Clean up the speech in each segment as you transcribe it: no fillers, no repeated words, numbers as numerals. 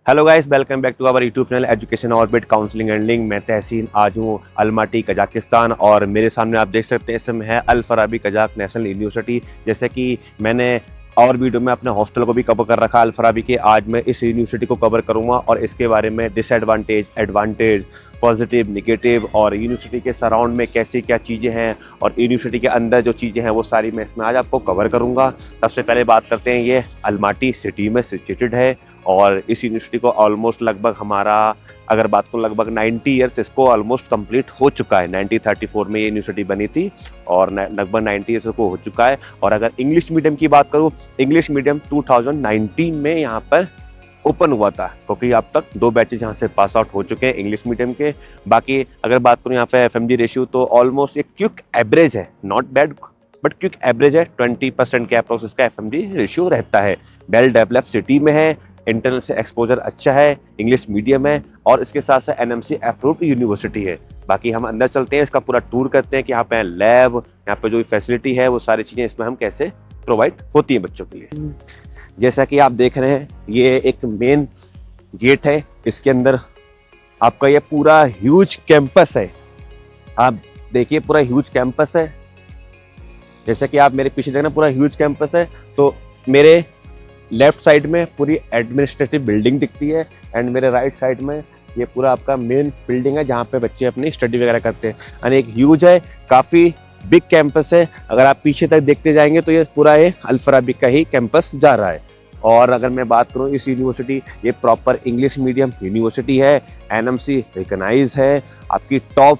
Hello guys, welcome back to our YouTube channel education orbit counselling and link. मैं तहसीन आज हूँ Almaty Kazakhstan और मेरे सामने आप देख सकते हैं इसमें है अल फराबी कजाक नेशनल यूनिवर्सिटी। जैसे कि मैंने और वीडियो में अपने हॉस्टल को भी कवर कर रखा अल फराबी के, आज मैं इस यूनिवर्सिटी को कवर करूँगा और इसके बारे में डिसएडवांटेज, एडवांटेज, पॉजिटिव, निगेटिव और यूनिवर्सिटी के सराउंड में कैसी क्या चीज़ें हैं और यूनिवर्सिटी के अंदर जो चीज़ें हैं वो सारी मैं इसमें आज आपको कवर करूँगा। सबसे पहले बात करते हैं, ये अलमाटी सिटी में सिचुएटेड है और इस यूनिवर्सिटी को ऑलमोस्ट लगभग हमारा अगर बात को लगभग 90 ईयर्स इसको ऑलमोस्ट कंप्लीट हो चुका है। 1934 में ये यूनिवर्सिटी बनी थी और लगभग 90 ईयर्स को हो चुका है। और अगर इंग्लिश मीडियम की बात करूँ, इंग्लिश मीडियम 2019 में यहाँ पर ओपन हुआ था, क्योंकि अब तक 2 बैचेज यहाँ से पास आउट हो चुके हैं इंग्लिश मीडियम के। बाकी अगर बात करूँ यहाँ पे FMG रेशियो तो ऑलमोस्ट एक क्विक एवरेज है, not bad but quick average है। 20% के अप्रोक्स इसका FMG रेशियो रहता है। वेल डेवलप्ड सिटी में है, इंटरनल से एक्सपोजर अच्छा है, इंग्लिश मीडियम है और इसके साथ साथ NMC अप्रूव्ड यूनिवर्सिटी है। बाकी हम अंदर चलते हैं, इसका पूरा टूर करते हैं कि यहाँ पे लैब, यहाँ पे जो भी फैसिलिटी है वो सारी चीज़ें इसमें हम कैसे प्रोवाइड होती हैं बच्चों के लिए। जैसा कि आप देख रहे हैं, ये एक मेन गेट है, इसके अंदर आपका ये पूरा ह्यूज कैंपस है। आप देखिए पूरा ह्यूज कैंपस है, जैसा कि आप मेरे पीछे देखना पूरा ह्यूज कैंपस है। तो मेरे लेफ्ट साइड में पूरी एडमिनिस्ट्रेटिव बिल्डिंग दिखती है एंड मेरे राइट साइड में ये पूरा आपका मेन बिल्डिंग है जहाँ पे बच्चे अपनी स्टडी वगैरह करते हैं। यानी एक ह्यूज है, काफ़ी बिग कैंपस है। अगर आप पीछे तक देखते जाएंगे तो ये पूरा ये अल फराबी का ही कैंपस जा रहा है। और अगर मैं बात करूँ इस यूनिवर्सिटी, ये प्रॉपर इंग्लिश मीडियम यूनिवर्सिटी है, NMC रिकॉग्नाइज है, आपकी टॉप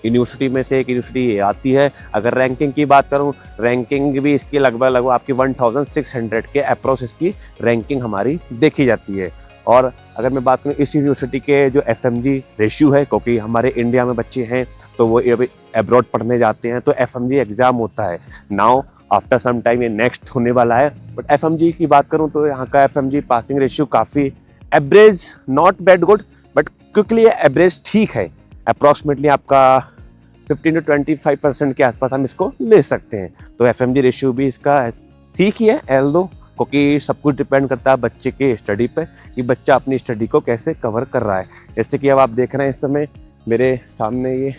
यूनिवर्सिटी में से एक यूनिवर्सिटी आती है। अगर रैंकिंग की बात करूं, रैंकिंग भी इसकी लगभग आपकी 1600 के अप्रोक्स इसकी रैंकिंग हमारी देखी जाती है। और अगर मैं बात करूं इस यूनिवर्सिटी के जो FMG रेशियो है, क्योंकि हमारे इंडिया में बच्चे हैं तो वो अभी एब्रॉड पढ़ने जाते हैं तो FMG एग्ज़ाम होता है। नाउ आफ्टर सम टाइम ये नेक्स्ट होने वाला है, बट FMG की बात करूँ तो यहाँ का FMG पासिंग रेशियो काफ़ी average, not bad good but quickly average ठीक है। अप्रॉक्सीमेटली आपका 15 to 25% के आसपास हम इसको ले सकते हैं। तो FMG रेशियो भी इसका ठीक ही है, एल्दो, क्योंकि सब कुछ डिपेंड करता है बच्चे के स्टडी पे कि बच्चा अपनी स्टडी को कैसे कवर कर रहा है। जैसे कि अब आप देख रहे हैं इस समय मेरे सामने ये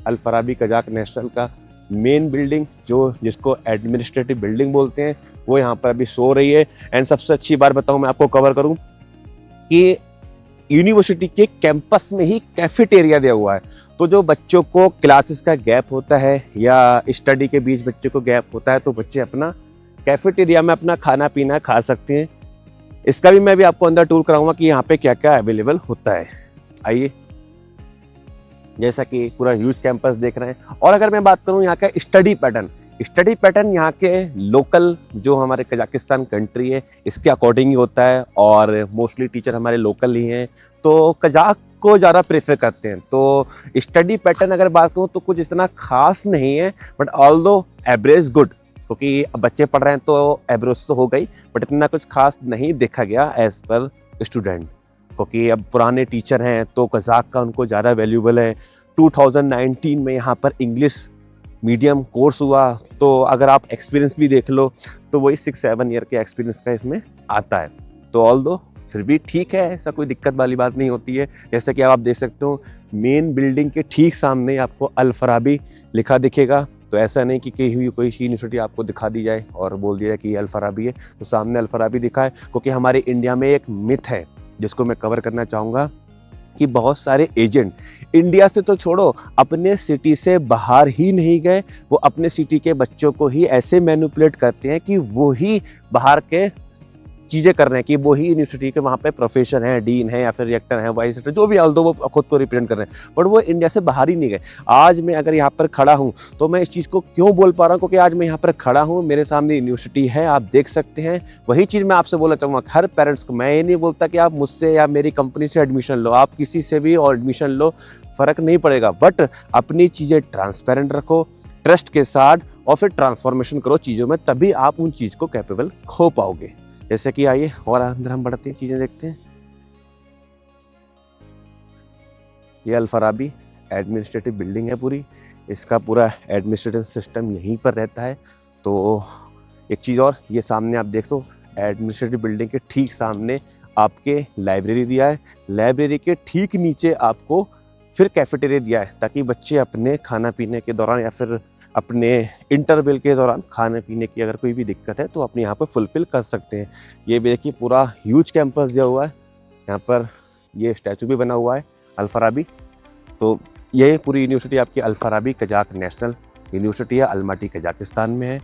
अल फराबी कजाक नेशनल का मेन बिल्डिंग जिसको एडमिनिस्ट्रेटिव बिल्डिंग बोलते हैं वो यहाँ पर अभी सो रही है। एंड सबसे अच्छी बात बताऊँ मैं आपको कवर करूँ कि यूनिवर्सिटी के कैंपस में ही कैफेटेरिया दिया हुआ है। तो जो बच्चों को क्लासेस का गैप होता है या स्टडी के बीच बच्चे को गैप होता है तो बच्चे अपना कैफेटेरिया में अपना खाना पीना खा सकते हैं। इसका भी मैं भी आपको अंदर टूर कराऊंगा कि यहाँ पे क्या क्या अवेलेबल होता है। आइए, जैसा कि पूरा ह्यूज कैंपस देख रहे हैं। और अगर मैं बात करूँ यहाँ का स्टडी पैटर्न यहाँ के लोकल जो हमारे कजाकिस्तान कंट्री है इसके अकॉर्डिंग ही होता है और मोस्टली टीचर हमारे लोकल ही हैं तो कजाक को ज़्यादा प्रेफर करते हैं। तो स्टडी पैटर्न अगर बात करूँ तो कुछ इतना खास नहीं है, बट ऑल्दो एवरेज गुड, क्योंकि बच्चे पढ़ रहे हैं तो एवरेज तो हो गई बट इतना कुछ खास नहीं देखा गया एज पर स्टूडेंट, क्योंकि अब पुराने टीचर हैं तो कजाक का उनको ज़्यादा वैल्यूबल है। 2019 में यहाँ पर इंग्लिश मीडियम कोर्स हुआ तो अगर आप एक्सपीरियंस भी देख लो तो वही 6-7 ईयर के एक्सपीरियंस का इसमें आता है। तो ऑल्दो फिर भी ठीक है, ऐसा कोई दिक्कत वाली बात नहीं होती है। जैसे कि आप देख सकते हो मेन बिल्डिंग के ठीक सामने आपको अल फराबी लिखा दिखेगा। तो ऐसा नहीं कि कहीं कोई यूनिवर्सिटी आपको दिखा दी जाए और बोल दिया जाए कि अल फराबी है, तो सामने अल फराबी दिखा है। क्योंकि हमारे इंडिया में एक मिथ है जिसको मैं कवर करना चाहूँगा कि बहुत सारे एजेंट इंडिया से तो छोड़ो अपने सिटी से बाहर ही नहीं गए, वो अपने सिटी के बच्चों को ही ऐसे मैनिपुलेट करते हैं कि वो ही बाहर के चीज़ें कर रहे हैं, कि वो ही यूनिवर्सिटी के वहाँ पे प्रोफेसर हैं, डीन है या फिर रिएक्टर हैं, वाइस रेक्टर जो भी, ऑल्दो वो खुद को रिप्रेजेंट कर रहे हैं बट वो इंडिया से बाहर ही नहीं गए। आज मैं अगर यहाँ पर खड़ा हूँ तो मैं इस चीज़ को क्यों बोल पा रहा हूँ, क्योंकि आज मैं यहाँ पर खड़ा हूँ, मेरे सामने यूनिवर्सिटी है, आप देख सकते हैं। वही चीज़ मैं आपसे बोलना चाहूँगा हर पेरेंट्स को, मैं ये नहीं बोलता कि आप मुझसे या मेरी कंपनी से एडमिशन लो, आप किसी से भी और एडमिशन लो, फ़र्क नहीं पड़ेगा, बट अपनी चीज़ें ट्रांसपेरेंट रखो ट्रस्ट के साथ और फिर ट्रांसफॉर्मेशन करो चीज़ों में, तभी आप उन चीज़ को कैपेबल हो पाओगे। जैसे कि आइए और अंदर हम बढ़ते हैं, चीज़ें देखते हैं। ये अल फराबी एडमिनिस्ट्रेटिव बिल्डिंग है पूरी, इसका पूरा एडमिनिस्ट्रेटिव सिस्टम यहीं पर रहता है। तो एक चीज़ और, ये सामने आप देख लो एडमिनिस्ट्रेटिव बिल्डिंग के ठीक सामने आपके लाइब्रेरी दिया है, लाइब्रेरी के ठीक नीचे आपको फिर कैफेटेरिया दिया है, ताकि बच्चे अपने खाना पीने के दौरान या फिर अपने इंटरवल के दौरान खाने पीने की अगर कोई भी दिक्कत है तो अपने यहाँ पर फुलफ़िल कर सकते हैं। ये भी देखिए पूरा ह्यूज कैंपस दिया हुआ है, यहाँ पर ये स्टैचू भी बना हुआ है अल-फराबी। तो ये पूरी यूनिवर्सिटी आपकी अल-फराबी कजाक नेशनल यूनिवर्सिटी है, अलमाटी कजाकिस्तान में है।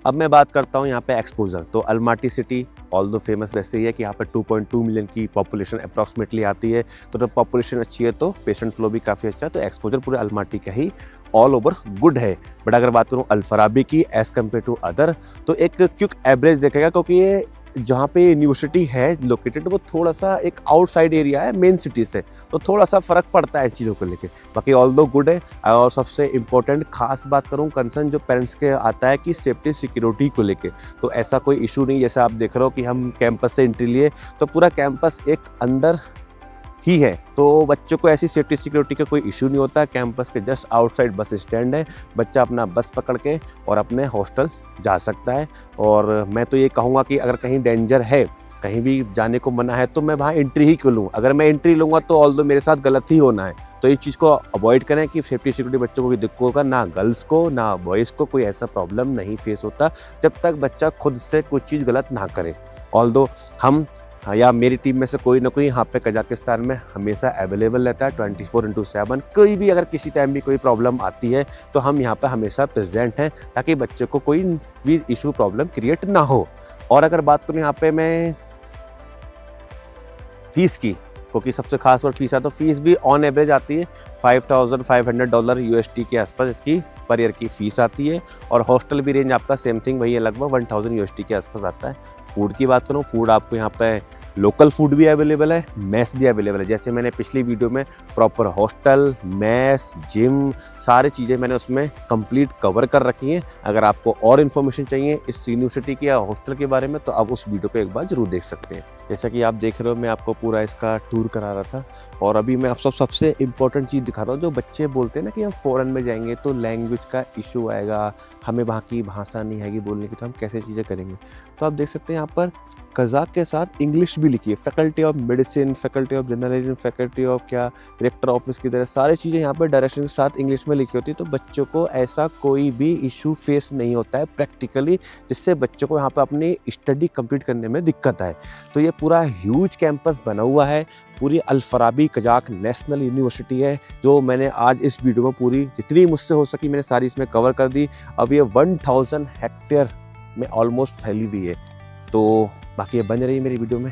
अब मैं बात करता हूँ यहाँ पे एक्सपोजर। तो अलमाटी सिटी ऑल्दो फेमस वैसे ही है कि यहाँ पर 2.2 मिलियन की पॉपुलेशन अप्रॉक्सीमेटली आती है। तो जब पॉपुलेशन अच्छी है तो पेशेंट फ्लो भी काफ़ी अच्छा है, तो एक्सपोजर पूरे अलमाटी का ही ऑल ओवर गुड है। बट अगर बात करूँ अल-फराबी की एज़ कम्पेयर टू अदर, तो एक क्विक एवरेज देखेगा, क्योंकि ये जहाँ पे यूनिवर्सिटी है लोकेटेड वो थोड़ा सा एक आउटसाइड एरिया है मेन सिटी से, तो थोड़ा सा फ़र्क पड़ता है चीज़ों को लेके। बाकी ऑल दो गुड है। और सबसे इम्पोर्टेंट खास बात करूँ कंसर्न जो पेरेंट्स के आता है कि सेफ्टी सिक्योरिटी को लेके, तो ऐसा कोई इशू नहीं। जैसे आप देख रहे हो कि हम कैंपस से एंट्री लिए तो पूरा कैंपस एक अंदर ही है, तो बच्चों को ऐसी सेफ्टी सिक्योरिटी का कोई इशू नहीं होता। कैंपस के जस्ट आउटसाइड बस स्टैंड है, बच्चा अपना बस पकड़ के और अपने हॉस्टल जा सकता है। और मैं तो ये कहूँगा कि अगर कहीं डेंजर है, कहीं भी जाने को मना है, तो मैं वहाँ एंट्री ही क्यों लूँ। अगर मैं एंट्री लूँगा तो ऑल्दो मेरे साथ गलत ही होना है। तो इस चीज़ को अवॉइड करें कि सेफ्टी सिक्योरिटी बच्चों को भी दिक्कत होगा, ना गर्ल्स को ना बॉयज़ को कोई ऐसा प्रॉब्लम नहीं फेस होता जब तक बच्चा खुद से कुछ चीज़ गलत ना करे। ऑल्दो हम या मेरी टीम में से कोई ना कोई यहाँ पे कजाकिस्तान में हमेशा अवेलेबल रहता है 24/7। कोई भी अगर किसी टाइम भी कोई प्रॉब्लम आती है तो हम यहाँ पे हमेशा प्रेजेंट हैं, ताकि बच्चे को कोई भी इशू प्रॉब्लम क्रिएट ना हो। और अगर बात करूँ यहाँ पे मैं फ़ीस की, क्योंकि सबसे खास बात फ़ीस है, तो फ़ीस भी ऑन एवरेज आती है $5,500 USD के आसपास इसकी पर ईयर की फ़ीस आती है। और हॉस्टल भी रेंज आपका सेम थिंग वही है, लगभग 1000 USD के आसपास आता है। फूड की बात करूँ, फूड आपको यहाँ पे लोकल फूड भी अवेलेबल है, मेस भी अवेलेबल है। जैसे मैंने पिछली वीडियो में प्रॉपर हॉस्टल, मेस, जिम सारी चीज़ें मैंने उसमें कंप्लीट कवर कर रखी हैं। अगर आपको और इन्फॉर्मेशन चाहिए इस यूनिवर्सिटी के या हॉस्टल के बारे में, तो आप उस वीडियो को एक बार ज़रूर देख सकते हैं। जैसा कि आप देख रहे हो, मैं आपको पूरा इसका टूर करा रहा था। और अभी मैं आप सबसे इम्पोर्टेंट चीज़ दिखा रहा हूँ। जो बच्चे बोलते हैं ना कि हम फ़ॉरेन में जाएंगे तो लैंग्वेज का इशू आएगा, हमें वहाँ की भाषा नहीं आएगी बोलने की, तो हम कैसे चीज़ें करेंगे। तो आप देख सकते हैं यहाँ पर कज़ाक के साथ इंग्लिश भी लिखी है। Faculty of medicine, faculty of journalism, faculty of director office की तरह सारी चीज़ें यहाँ पर डायरेक्शन के साथ इंग्लिश में लिखी होती है। तो बच्चों को ऐसा कोई भी इशू फेस नहीं होता है प्रैक्टिकली, जिससे बच्चों को यहाँ पर अपनी स्टडी कंप्लीट करने में दिक्कत आए। तो ये पूरा ह्यूज कैंपस बना हुआ है, पूरी अल-फराबी कजाक नेशनल यूनिवर्सिटी है, जो मैंने आज इस वीडियो में पूरी जितनी मुझसे हो सकी मैंने सारी इसमें कवर कर दी। अब ये 1000 हेक्टेयर में ऑलमोस्ट फैली हुई है। तो बाकी ये बने रही मेरी वीडियो में।